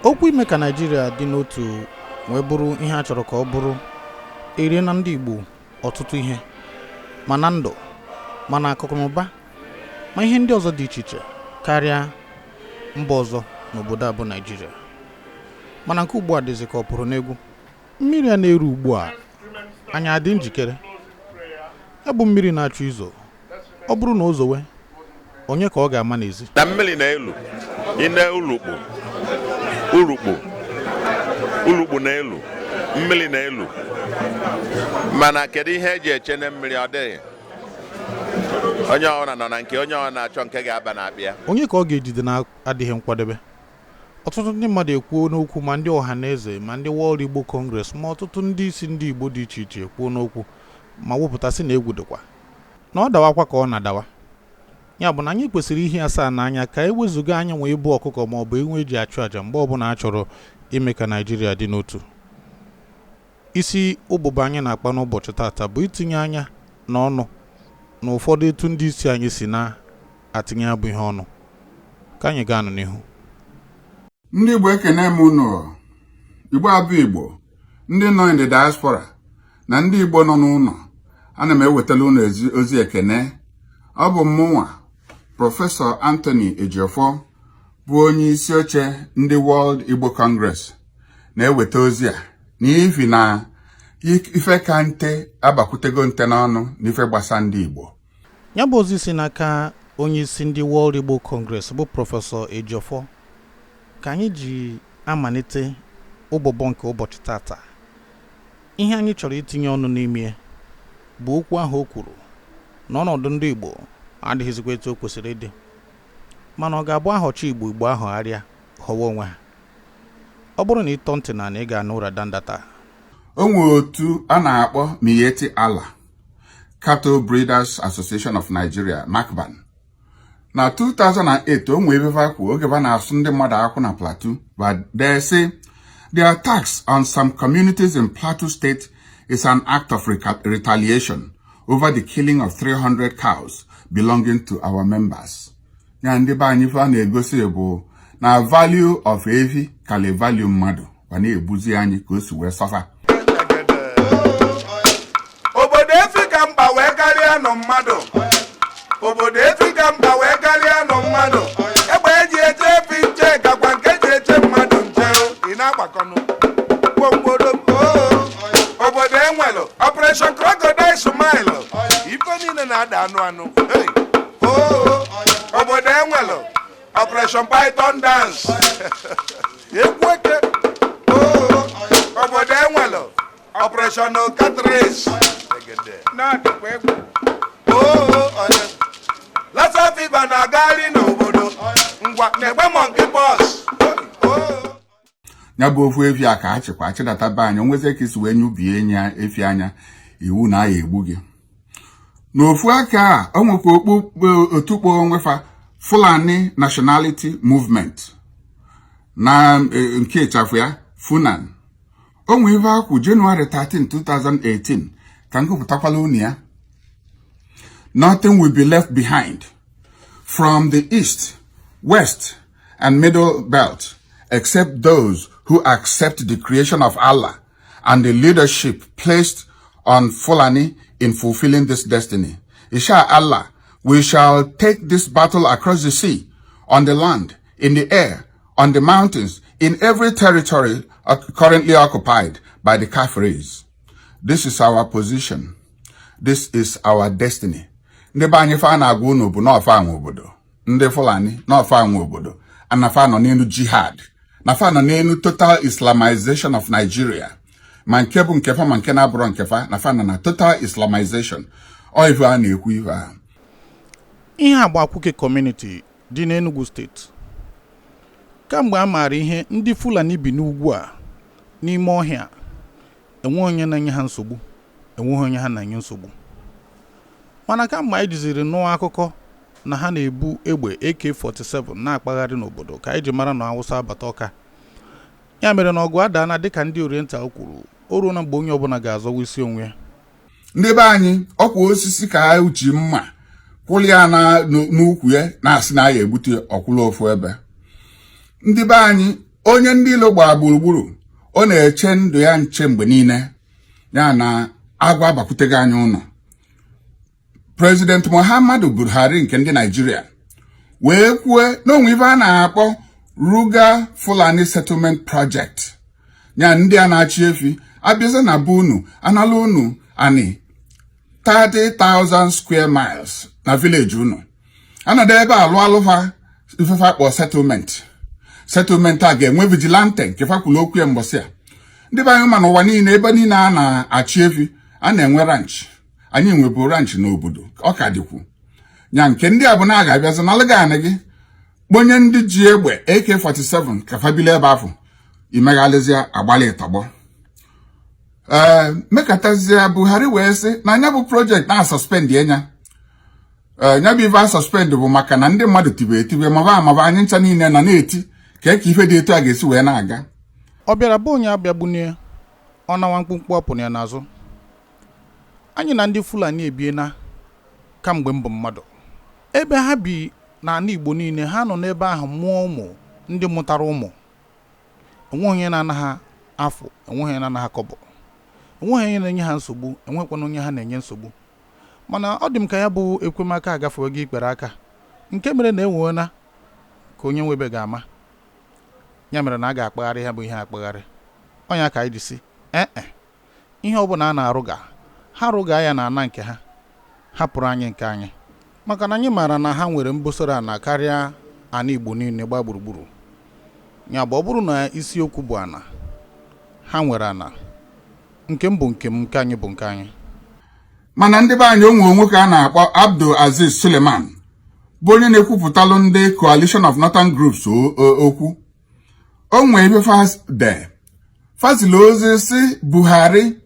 okwu ime ka Nigeria dị n'otu wee bụrụ ihe a chọrọ ka ọ bụrụ ere na ndị Igbo ọtụtụ ihe ma na ndụ ma na akụkụnụba ma ihe ndị ọzọ dị iche iche karịa mba ọzọ n'obodo a bụ Nigeria. Mana nke ugbu a dịzị ka ọ pụrụ n'egwu. Mmiri a na-eru ugbu a anyị adị njikere. Ya bụ mmiri na-achụ izo. Ọ bụrụ na o zowe onye ka ọ ga-ama n'ezi. Na mmiri na-elu ine ulukpu na-elu mmiri na-elu mana kedu ihe eji eche na mmiri ọ dịghị onye ọbụla nọ na nke onye ọbụla na-achọ nke ga-aba na-abịa. Onye ka ọ ga-ejide na-adịghị nkwadebe. Ọtụtụ ndị mmadụ ekwuo n'okwu ma ndị ọha na eze ma ndị World Igbo Congress ma ọtụtụ ndị isi ndị Igbo dị iche iche ekwuo n'okwu ma wepụtasị na egwu dịkwa na ọ dawakwa ka ọ na-adawa. Ya bụ na anyị kwesịrị ihe asaa n'anya ka ewezuga anya nwee ịbụ ọkụkọ ma ọ bụ enwe eji achụ aja mgbe ọbụla a chọrọ ime ka Nigeria dị n'otu. Isi ụbụba anyị na-akpa n'ụbọchị tata bụ itinye anya n'ọnụ na ụfọdụ etu ndị isi anyị si na-atinye abụ ihe ọnụ. Ka anyị gaa n'ihu. Ndị Igbo ekene m unu. Igbo abụ Igbo, ndị nọ in the diaspora na ndị Igbo nọ n'ụlọ, ana m ewetala unu ozi ekene. Ọ bụ mụnwa Prọfesọ Anthony Ejiofor bụ onye isi oche ndị World Igbo Congress na-eweta ozi a n'ihi na ife ka nte abakwutego nte n'ọnụ n'ife gbasa ndị Igbo. Ya bụ ozi si n'aka onye isi ndị World Igbo Congress bụ Prọfesọ Ejiofor ka anyị ji amalite ụbọbọ nke ụbọchị tata. Ihe anyị chọrọ itinye ọnụ n'ime bụ okwu ahụ o kwuru n'ọnọdụ ndị Igbo adịghịzikwa etu o kwesịrị ịdị, mana ọ ga-abụ ahọchi Igbo ahụ arịa họwa onwe ha. Ọ bụrụ na ịtọ ntị na ị ga-anụ ụra dandata. O nwere otu a na-akpọ Miyetti Allah Cattle Breeders Association of Nigeria, MACBAN. Na 2008 o nwere ebe akwu oge ba na-asụ ndị mmadụ akwụ na Plateau, but they say the attacks on some communities in Plateau State is an act of retaliation over the killing of 300 cows belonging to our members. Ya ndị be anyị fa na-egosi bụ na value of evi kale value mmadụ wa na-ebuzi anyị ka o si wee sọfa. Obodo Afrika mba wee karịa nọ mmadụ. Obodo Afrika mba wee karịa nọ mmadụ. Egbe eji eche efi nche gakwa nke eji eche mmadụ nche ị na-agbakọnụ. Obodo enwelu Operation Crocodile Smile. Ife niile na-ada anụ. Obodo enwelu Operation Python Dance. Ekweke. Obodo enwelu Operation Cat Race. Na-adịkwa egwu. Lassa fever na-agagharị n'obodo. Ngwa na-egbe monkey pox. Ya bụ ofu efi a ka a chịkwa achịdata be anyị onweze ka isi wee nyubie enya efi anya iwu na aya egbu gị. N'ofu aka a o nwekwa otukpo onwefa Fulani Nationality Movement na nke ịchafụ ya Funan. O nwe ebe akwụ January 13, 2018 ka ngụpụtakwala unu ya. Nothing will be left behind from the east, west, and middle belt except those who accept the creation of Allah and the leadership placed on Fulani in fulfilling this destiny. Inshallah, we shall take this battle across the sea, on the land, in the air, on the mountains, in every territory currently occupied by the Kafiris. This is our position. This is our destiny. Ndị be anyị fa na-agwa unu bụ n'ọfa anwe obodo. Ndị Fulani n'ọfa anwe obodo. Na fa nọ n'elu jihad. Na fa nọ n'elu total Islamization of Nigeria. Ma nke bụ nkefa ma nke na-abụrụ nkefa na fa nọ na total Islamization. Ọ ife a na-ekwu ife a. Ihe Agbakwuke community dị n'Enugu steeti. Kamgbe a maara ihe ndị Fulani bi n'ugwu a n'ime ọhịa, enwe onye na-enye ha nsogbu, enweghị onye ha na-enye nsogbu. Mana kamgbe anyị jiziri nụọ akụkọ na ha na-ebu egbe AK-47 na-akpagharị n'obodo ka anyị ji mara na Hausa abata ọka. Ya mere na ọgụ adaana dịka ndị Oriental kwuru, o ruo na mgbe onye ọbụla ga-azọwa isi onwe ya. Ndị be anyị ọkwa osisi ka ha uchi mma kwụli ya n'ukwu ya na-asị na ya egbute ọkwụlụ ofu ebe. Ndị be anyị onye ndị ilo gbaa gburugburu ọ na-eche ndụ ya nche mgbe niile ya na agwa abakwutego anya ụlọ. President Muhammadu Buhari nke ndị Nigeria wee kwue n'onwe ife a na-akpọ Ruga Fulani Settlement Project ya ndị a na-achị efi abịaza na be unu anala unu ani 30,000 square miles na village unu anọdụ ebe alụfa ifefe akpọ settlement a ga-enwe vigilante nke fakwulu okwu ya mbọsị a ndị be anyị ma n'ụwa niile ebe niile a na-achị efi a na-enwe ranch. Anyị nwebu ranch n'obodo ọ ka dịkwu nya nke ndị a bụ na a ga-abịazi nalụga anị gị kponye ndị ji egbe AK-47 ka fabile ebe afọ imeghalizia agbalị ịtọgbọ. Mekatazie Buhari wee sị na anya bụ project na-asuspend enya nya bụ ife asuspend bụ maka na ndị mmadụ tibe etibe maba anyị ncha niile na na-eti ka ife dị etu a ga-esi wee na-aga. Ọ bịara bụ onye abịagbunie ọ nawa mkpụmkpụ ọpụ ya n'azụ. Anyị na ndị Fulani ebiena kamgbe mbụ mmadụ ebe ha bi na ala Igbo niile ha nọ n'ebe ahụ mụọ ụmụ ndị mụtara ụmụ enweghị onye na-anaghị afọ enweghị onye na-anaghị kọbọ enweghị onye na-enye ha nsogbu enwekwana onye ha na-enye nsogbu mana ọ dị m ka ya bụ ekwemaka agafewe gị ikpere aka nke mere na enweona ka onye nwebe ga-ama ya mere na a ga-akpagharị ha bụ ihe akpagharị ọnya ka anyị dị si ihe ọbụla a na-arụ ha rụga ya na ana nke ha hapụrụ anyị nke anyị maka na anyị maara na ha nwere mbosoro ana karịa ana Igbo niile gbaa gburugburu ya bụ ọ bụrụ na isiokwu bụ ana ha nwere ana nke m bụ nke m nke anyị bụ nke anyị. Mana ndị be anyị onwe nwoke a na-akpọ Abdul Aziz Suleiman bụ onye na-ekwupụtalụ ndị Coalition of Northern Groups okwu o nwee ebe fazili ozi si Buhari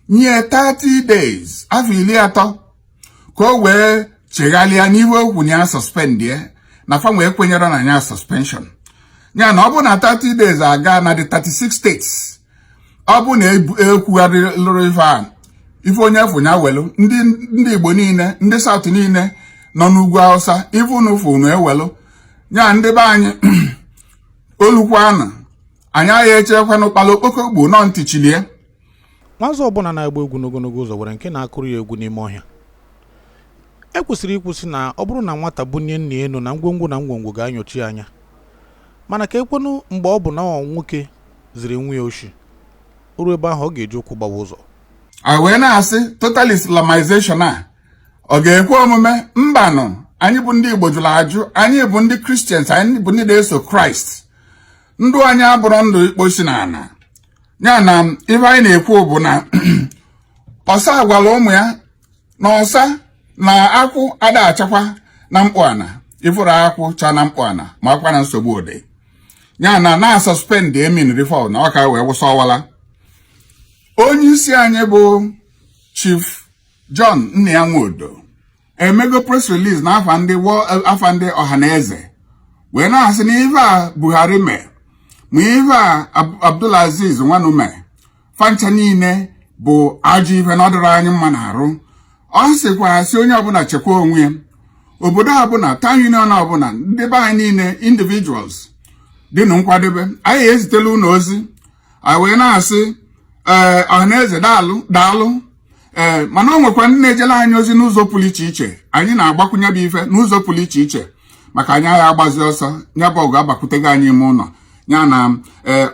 nye 30 days afọ 30 ka o wee cheghalịa n'ihe okwu ya suspend ya na fa wee kwenyere na ya suspension ya na ọ bụ na 30 days aga na the 36 states ọ bụ na ekwugharịlụrụ ife onye efu ya welu ndị Igbo niile ndị South niile nọ n'ugwu Hausa ife unufu unu ewelu ya ndị be anyị olukwanụ anyị agha echekwanụ kpala okpoko gbo nọ ntị chilie. Nwazọ ọbụla na-agba egwu n'ogologo ụzọ nwere nke na-akụrụ ya egwu n'ime ọhịa. Ekwesịrị ikwụsị na ọ bụrụ na nwata bunye nna enu na ngwongwo ga-anyochi anya mana ka ekwenụ mgbe ọ bụ na nwoke ziri nwa ya oshi oru ebe ahụ ọ ga-eji ụkwụ gbawa ụzọ. A wee na-asị total Islamization a ọ ga-ekwe omume mbanụ anyị bụ ndị Igbo jụrụ ajụ anyị bụ ndị Christians anyị bụ ndị na-eso Kraịst ndụ anyị abụrụ ndụ ikposi na ana ya na ife anyị na-ekwu bụ na ọsa gwara ụmụ ya na ọsa na akwụ ada achakwa na mkpụ ana ifuru akwụ cha na mkpụ ana ma akwa na nsogbu ode ya na suspend emin reform na ọka wee wụsa ọwala. Onye isi anyị bụ Chief John Nnianwodo emego press release na afa ndị ọhaneze wee na-asị na ife a Buhari mee ma ife a Abdulaziz Nwanume fancha niile bụ ajọ ife na ọ dịrị anyị mma na-arụ. Ọ sịkwa sị onye ọbụla chekwa onwe ya obodo ọbụla town union ọbụla ndị be anyị niile individuals dị na nkwadebe anyị ezitela ụlọ ozi anyị wee na-asị ọhaneze daalụ mana ọ nwekwa ndị na-ejela anyị ozi n'ụzọ pụrụ iche anyị na-agbakwunye bụ ife n'ụzọ pụrụ iche maka anyị agha agbazi ọsọ ya bụ ọgụ abakwutego anyị ime ụlọ ya na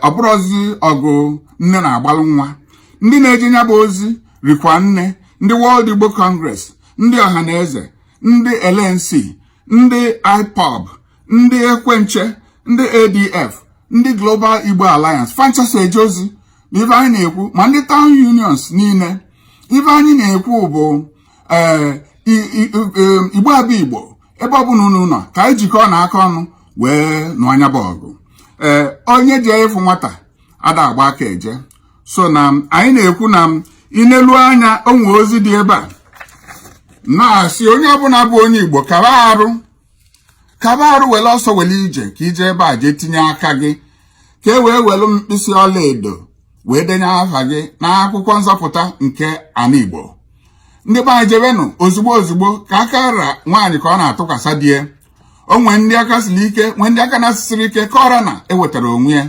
ọ bụrụzi ọgụ nne na-agbalụ nwa ndị na-eje nya bụ ozi rikwa nne ndị World Igbo Congress ndị ọhaneze ndị LNC ndị IPOB ndị ekwenche ndị ADF ndị Global Igbo Alliance fanchas eje ozi na ife anyị na-ekwu ma ndị town unions niile ife anyị na-ekwu bụ Igbo abụ Igbo ebe ọbụla unu nọ ka anyị jikọọ na aka ọnụ wee nụ anya bụ ọgụ. Onye ji efu nwata ada agba aka eje so na anyị na-ekwu na inelu anya onwe ozi dị ebe a na-asị onye ọbụla bụ onye Igbo kaba arụ wele ọsọ wele ije ka ije ebe a jee tinye aka gị ka e wee welu mkpịsị ọla edo wee denye afa gị n'akwụkwọ nzọpụta nke ana Igbo. Ndị be anyị jebenụ ozugbo ka aka ra nwaanyị ka ọ na-atụkwasị die onwe ndị aka siri ike nwee ndị aka na-asịsịrị ike kọrọ na ewetara onwe ya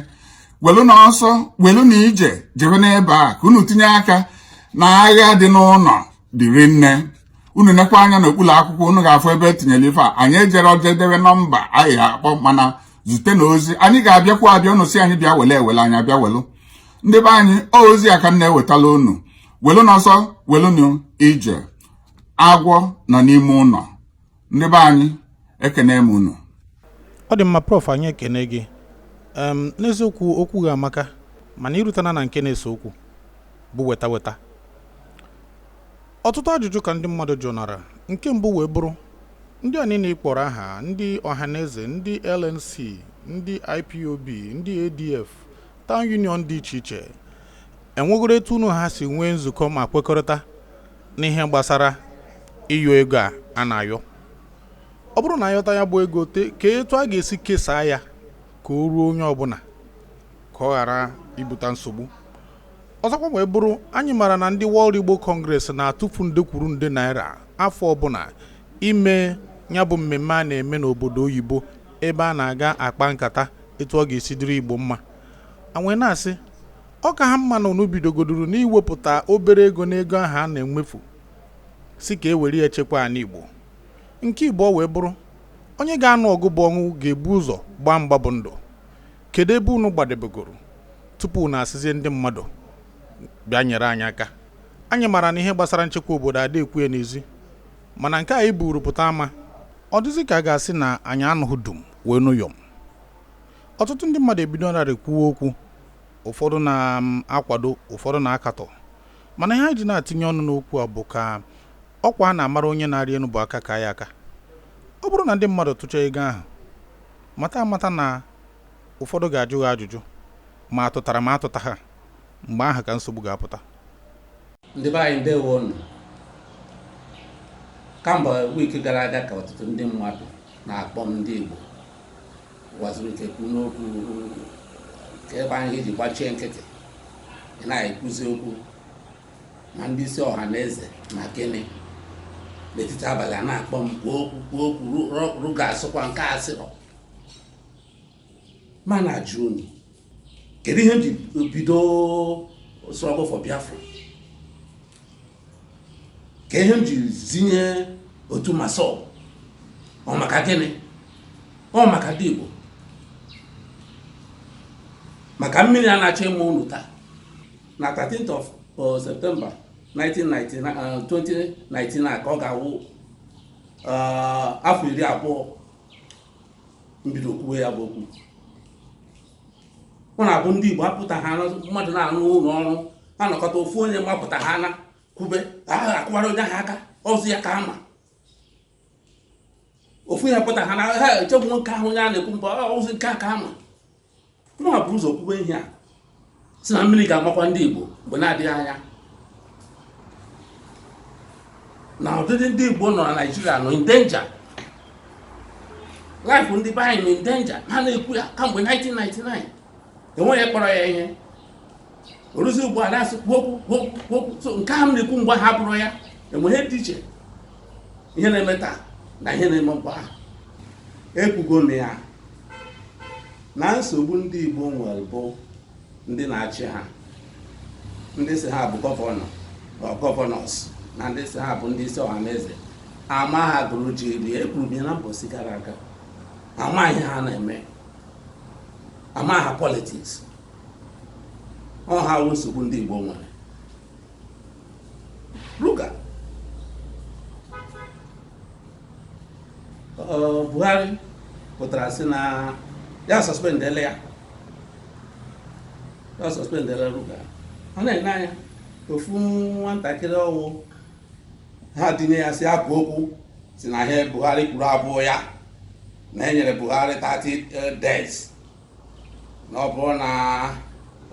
welu na ọsọ welu na ije jebe n'ebe a ka unu tinye aka na agha dị n'ụlọ dịrị nne. Unu nekwa anya n'okpuru akwụkwọ unu ga-afụ ebe etinyere ife a. Anyị ejere ojedebe nọmba anyị akpọ mana zute na ozi anyị ga-abịakwa abịa unu si anyị bịa wele ewele anyị abịa welu. Ndị be anyị ozi aka m na-ewetala unu welu na ọsọ welu na ije. Agwọ nọ n'ime ụlọ. Ndị be anyị ekene m unu. Ọ dị mma Prof, anyị ekene gị. N'eziokwu okwu ga-amaka mana irutana na nke na-eso okwu bụ weta. Ọtụtụ ajụjụ ka ndị mmadụ jụnara. Nke mbụ wee bụrụ ndị a niile kpọrọ aha, ndị ọhaneze, ndị LNC, ndị IPOB, ndị ADF, Town Union dị iche iche enwegoro etu unu ha si nwee nzukọ ma kwekọrịta n'ihe gbasara iyo ego a na-ayọ. Ọ bụrụ na ayọta ya bụ ego ka etu a ga-esi kesaa ya ka o ruo onye ọbụla ka ọ ghara ibute nsogbu. Ọzọkwa wee bụrụ anyị mara na ndị World Igbo Congress na-atụfu nde kwuru nde naira afọ ọbụla ime ya bụ mmemme a na-eme n'obodo oyibo ebe a na-aga akpa nkata etu ọ ga-esi dịrị Igbo mma. Anwe na-asị ọ ka ha mma na unu bidogoduru n'iwepụta obere ego n'ego ahụ a na-enwefu si ka e were ya echekwa ana Igbo. Nke Igbo wee bụrụ onye ga-anụ ọgụ bụ ọnwụ ga-ebu ụzọ gbaa mgba bụ ndụ. Kedu ebe unu gbadebegoro tupu na asịzie ndị mmadụ bịa nyere anyị aka? Anyị mara na ihe gbasara nchekwa obodo ada ekwu ya n'ezi mana nke anyị buru pụta ama ọ dịzị ka a ga-asị na anyị anụghị dum wee nụ yọm. Ọtụtụ ndị mmadụ ebido narị kwuo okwu, ụfọdụ na-akwado, ụfọdụ na-akatọ, mana ihe anyị ji na-atinye ọnụ n'okwu a bụ ka ọkwa a na-amara onye na-arị enu bụ aka ka ya aka. Ọ bụrụ na ndị mmadụ tụcha ego ahụ amata na ụfọdụ ga-ajụ ha ajụjụ ma atụtara ma atụta ha, mgbe ahụ ka nsogbu ga-apụta. Ndị be anyị ndewo unu. Kamgbe wiki gara aga ka ọtụtụ ndị mmadụ na-akpọ ndị Igbo waziri ike kwu n'okwu ka ebe anyị iji gbachie nkịtị ị na-ekwuzi okwu ma ndị isi ọha na eze na gịnị n'etiti abalị a na-akpọ m kwuo okwu ruga asụkwa nke asịrọ. Ma na-ajụ unu kedu ihe m ji bido struggle for Biafra? Ka ihe m ji zinye otu masọ ọ maka gịnị? Ọ maka ndị Igbo, maka mmiri a na-achọ ịmụ unu taa na 13th of September 2019 ka ọ ga-awụ afọ 20 mbido kwuwe ya bụ okwu. Ọ na-abụ ndị Igbo apụta ha mmadụ na-anụ ụlọ ọrụ anọkọta ofu onye mapụta ha na kwube akwara onye ha aka ọzọ ya ka ama ofu ya pụta ha na ha echegbu nwoke ahụ onye a na-ekwu mba ọzọ nke aka ama. Mụ bụ ụzọ kwube ihe a si na mmiri ga-amakwa ndị Igbo mgbe na-adịghị anya na ọdịdị ndị Igbo nọ na Naịjirịa nọ in danger. Life ndị be anyị nọ in danger. Ha na-ekwu ya kamgbe 1999 enweghị kpọrọ ya ihe. Oruzi ugbu a na-asị kwokwu. So nke ahụ na-ekwu mgbe ha bụrụ ya enweghị dị iche ihe na-eme taa na ihe na-eme mgbe ahụ. Ekwugo na ya na nsogbu ndị Igbo nwere bụ ndị na-achị ha, ndị si ha bụ gọvanọ na gọvanọs na ndị si ha bụ ndị isi ọha na eze ama ha gụrụ jiri ekwuru ya na mbọsị gara aga ama ihe ha na-eme, ama ha politiks. Ọ ha wụ nsogbu ndị Igbo nwere. Ruga Buhari pụtara sị na ya suspendele ya Ruga. Ọ na-ene anya ofu nwatakịrị ọwụ ha dinye ya si akwa okwu si na ihe Buhari kwuru abụọ ya na enyere Buhari 30 days na ọ bụrụ na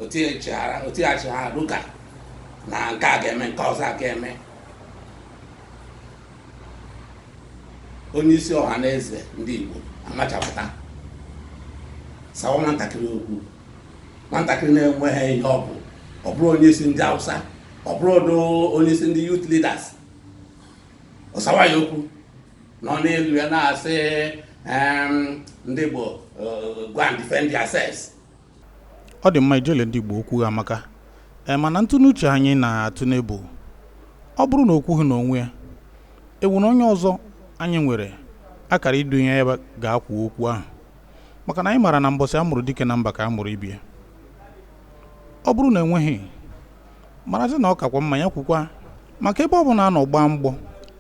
otighachara Ruga na nke a ga-eme nke ọzọ a ga-eme. Onye isi ọha na eze ndị Igbo amachapụta sawa nwatakịrị okwu, nwatakịrị na-enweghị ihe ọ bụrụ onye isi ndị Hausa, ọ bụrụ onye isi ndị youth leaders, ọ sawa ya okwu nọ n'elu ya na-asị ndị Igbo go and defend yourselves. ọ dị mma ijele ndị Igbo okwu amaka mana ntụnuche anyị na-atụ n'ebu ọ bụrụ na okwughị n'onwe ya ewu na onye ọzọ anyị nwere akara idunye ya ga-akwụ okwu ahụ maka na anyị mara na mbọsị amụrụ dike na mba ka amụrụ ibie ọ bụrụ na enweghị marazi na ọ kakwa mma ya kwukwa maka ebe ọ bụ na anọ gbaa mgbọ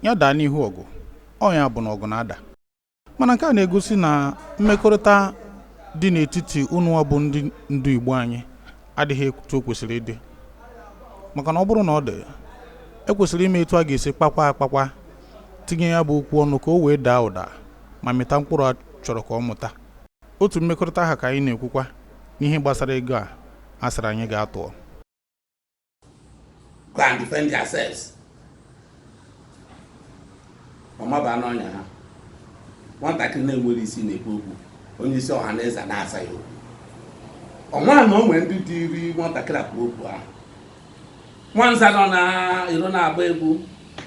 ya daa n'ihu ọgụ ọ ya bụ na ọgụ na-ada mana nke a na-egosi na mmekọrịta dị n'etiti unu bụ ndị ndu Igbo anyị adịghị etu o kwesịrị ịdị maka na ọ bụrụ na ọ dị ekwesịrị ime etu a ga-esi kpakwa tinye ya bụ okwu ọnụ ka o wee daa ụda ma mịta mkpụrụ a chọrọ ka ọ mụta otu mmekọrịta ha ka anyị na-ekwukwa n'ihe gbasara ego a asịrị anyị ga-atụọ go and defend yourselves. Ọmaba n'ọnya ha nwatakịrị na-enwere isi na-ekwu okwu onye isi ọha na eze na-asa ya okwu ọnwa na o nwere ndị dịrị nwatakịrị akpa okwu ahụ nwanza nọ na iro na-agba egwu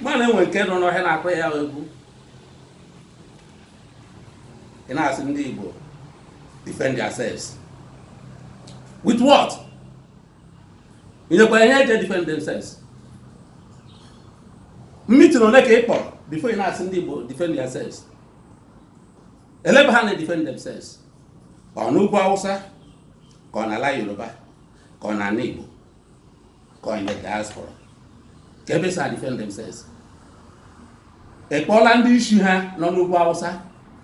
mana enwe nke nọ n'ọhịa na-akpọ ya egwu ị na-asị ndị Igbo defend yourselves with what? Inyekwa ihe eje defend themselves. Meeting ole ka ị kpọrọ before ị na-asị ndị Igbo defend yourselves. Elebe ha na-defend themselves. Ka ọ n'ugwu Hausa, ka ọ n'ala Yoruba, ka ọ n'ala Igbo, ka ọ in the diaspora. Ka ebe sa defend themselves. Ị kpọọla ndị isi ha nọ n'ugwu Hausa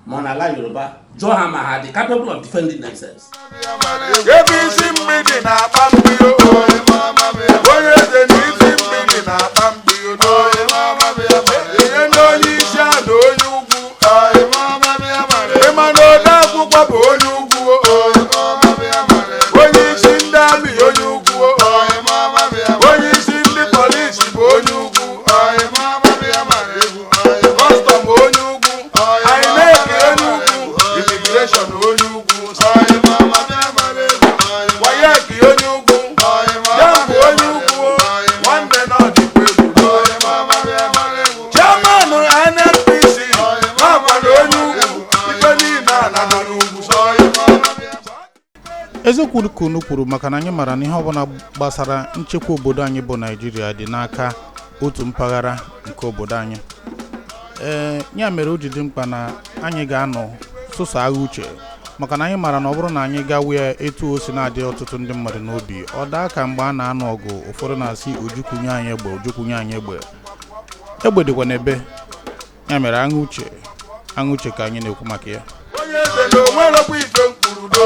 ma ọ n'ala Yoruba jụọ ha ma ha dị capable of defending themselves. Ebe isi mmiri na-akpa mmiri onye eze na isi mmiri na-akpa mmiri ihe ndị onye isi a na onye ugwu ịma na ode akwụkwọ bụ onye ugwu onye isi ndị amị onye ugwu onye isi ndị polisi bụ onye ugwu kọstọm onye ugwu INEC onye ugwu imigreshọn onye ugwu wayeki onye ugwu jambụ onye ugwu nwanne na ọdịkwa egwu chairman NNPC makwana onye ugwu ife niile a na nọ n'ugwu eziokwu ka unu kwuru maka na anyị mara na ihe ọbụla gbasara nchekwa obodo anyị bụ Naịjirịa dị n'aka otu mpaghara nke obodo anyị ya mere o ji dị mkpa na anyị ga-anọ sụsọ agha uche maka na anyị mara na ọ bụrụ na anyị gawa ya etu o si na-adị ọtụtụ ndị mmadụ n'obi ọ daa ka mgbe a na-anụ ọgụ ụfọdụ na-asị ojukwunye anyị egbe ojukwunye anyị egbe dịkwa n'ebe ya mere agha uche ka anyị na-ekwu maka ya onye eze na onwerokwa ife mkpụrụ do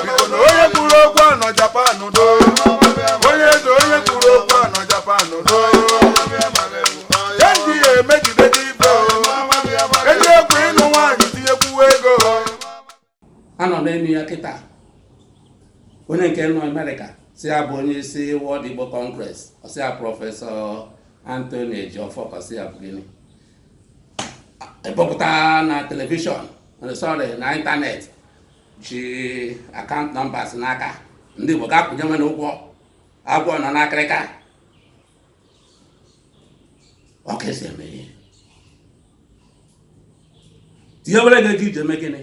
biko na onye kwuru okwu anọ Japan do onye eze onye kwuru okwu anọ Japan do ya ndị ya emegide gị ibe eji ekwu ịnụ nwaanyị tinyekwuwa ego Anọ n'elu ya kịta onye nke nọ Amerịka si ya bụ onye isi World Igbo Congress ọsị ya prọfesọ Anthony Ejiofor ọsị ya bụ gịnị epọpụta na telivishọn na ịntanetị ji akaụntụ nọmbas n'aka ndị Igbo ga-akwụnye nwere ụgwọ agwọ nọ n'akịrịka ọ ka esi eme ihe tinye were ego iji eme gịnị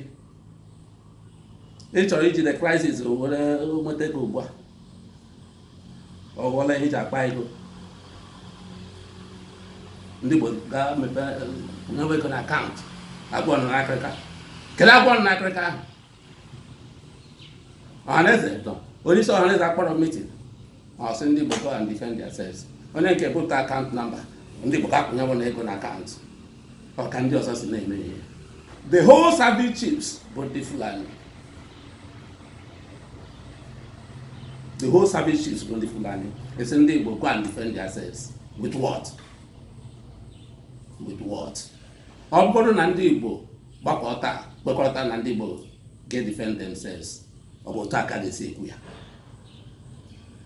ị chọrọ iji the crisis were nweta ego ugbu a ọ gwọla ihe iji akpa ego ndị Igbo ga-emepe nyewe ego na akaụntụ agwọ nọ n'akịrịka kedu agwọ nọ n'akịrịka ahụ ọhaneze nọ onye isi ọhaneze akpọrọ meeting ọsị ndị Igbo go and defend themselves onye nke bụta akaụntụ namba ndị Igbo ga-akwụnye na ego na akaụntụ ọka ndị ọzọ si na-eme ihe the whole service chiefs bụ ndị Fulani the whole service chiefs bụ ndị Fulani esi ndị Igbo go and defend themselves with what? Ọ bụrụ na ndị Igbo kpekọrọta na ndị Igbo ga-defend themselves ọ bụ otu aka ga-esi ekwu ya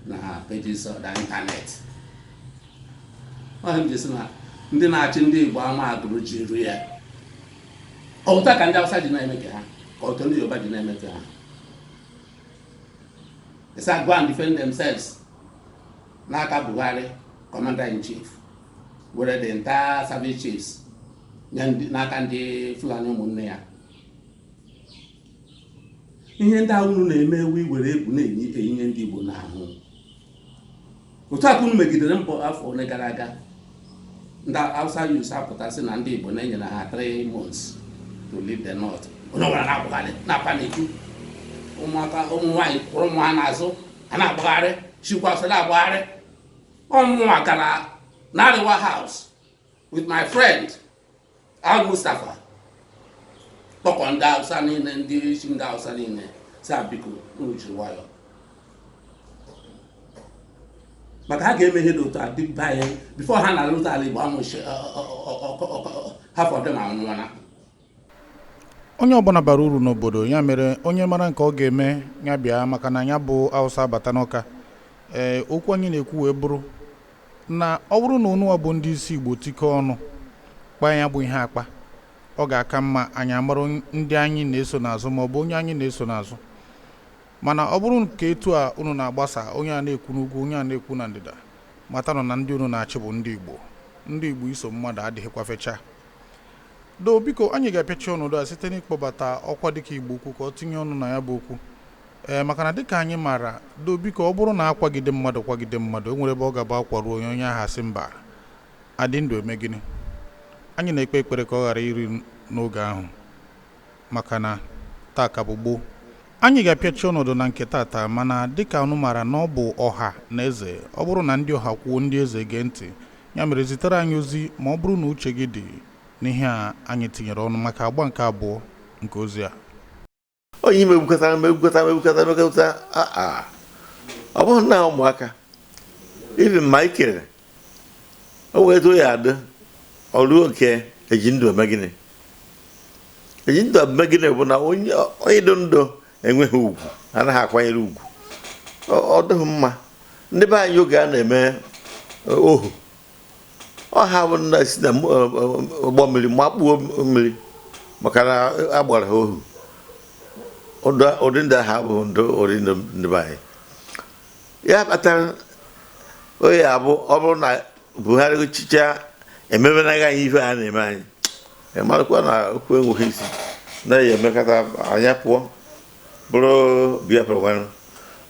na pages of the internet ọ jesi na ndị na-achị ndị Igbo ama agụrụ jiri ya ọ otu aka ndị Hausa ji na-eme ka ha ka otu ndị Yoruba ji na-eme ka ha go and defend themselves n'aka Buhari commander in chief were the entire service chiefs n'aka ndị Fulani ụmụnne ya ihe ndị ahụ unu na-eme ewu iwere egwu na-eyinye ndị Igbo n'ahụ. Otu aka unu megidere mbọ afọ ole gara aga ndị Hausa youths apụtasị na ndị Igbo na-enyere ha 3 months to leave the north. Onye ọbụla na-agbagharị na-apanikwu, ụmụaka ụmụ nwaanyị kwụrụ ụmụ ha n'azụ a na-agbagharị, chikwa ọsọ na-agbagharị. Ọmụnwa gara n'Ariwa house with my friend Al Mustafa, kpọkọ ndị Hausa niile, ndị isi ndị Hausa niile, si biko unu jiri nwayọ maka ha ga-emeghe n'otu adịba anyị bifo ha na-alụta ala Igbo amụchi half of them anwụọla. Onye ọbụla bara uru n'obodo, ya mere onye mara nke ọ ga-eme ya bịa, maka na ya bụ Hausa bata n'Ọka. Okwu anyị na-ekwu wee bụrụ na ọ bụrụ na unu bụ ndị isi Igbo tikọ ọnụ kpaa ya bụ ihe akpa, ọ ga-aka mma anyị amara ndị anyị na-eso n'azụ ma ọ bụ onye anyị na-eso n'azụ. Mana ọ bụrụ nke etu a unu na-agbasa, onye a na-ekwu n'ugwu, onye a na-ekwu na ndịda, matanụ na ndị unu na-achị bụ ndị Igbo. Ndị Igbo iso mmadụ adịghịkwa fecha. Do biko anyị ga-apịachi ọnọdụ a site n'ịkpọbata ọkwa dịka Igbo ukwu ka ọ tinye ọnụ na ya bụ okwu. Maka na dịka anyị maara, do biko ọ bụrụ na akwagide mmadụ o nwere ebe ọ ga-aba akwaruo onye aha sị mba adị ndụ eme gịnị. Anyị na-ekpe ekpere ka ọ ghara iri n'oge ahụ, maka na taa ka bụ gboo. Anyị ga-apịachi ọnọdụ na nke tata, mana dịka unu maara na ọ bụ ọha na eze. Ọ bụrụ na ndị ọha kwuo, ndị eze gee ntị. Ya mere zitere anyị ozi ma ọ bụrụ na uche gị dị n'ihe a anyị tinyere ọnụ maka agba nke abụọ nke ozi a. Onye megbukọta ọ bụghị na ụmụaka ibi mma ikere o wee too ya adị ọrụ oke eji ndụ eme gịnị. Eji ndụ eme gịnị bụ na onye dị ndụ enweghị ugwu, anaghị akwanyere ugwu. Ọ dịghị mma. Ndị be anyị oge a na-eme ohu, ọha bụ na si na ụgbọ mmiri makpuo mmiri maka na agbara ha ohu. Ụdị ndị ha bụ ụdị ndị be anyị. Ya kpatara onye abụ ọ bụrụ na Buhari chicha emebenaghị anyị ife a na-eme anyị, marakwa na okwu enweghị isi na ya emekọta anya pụọ bụrụ Biafra nwanụ.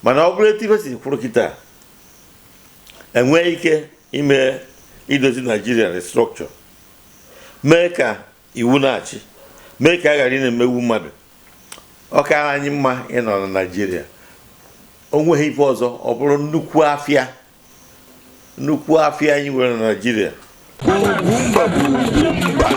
Mana ọ bụrụ etu ife si kwụrụ kịta, enweghị ike ime idozi Naijiria restructure, mee ka iwu na-achị, mee ka a ghara ị na-emegbu mmadụ. Ọ ka anyị mma ịnọ na Naijiria. O nweghị ife ọzọ, ọ bụrụ nnukwu afịa anyị nwere na Naijiria. Ugwumba bụ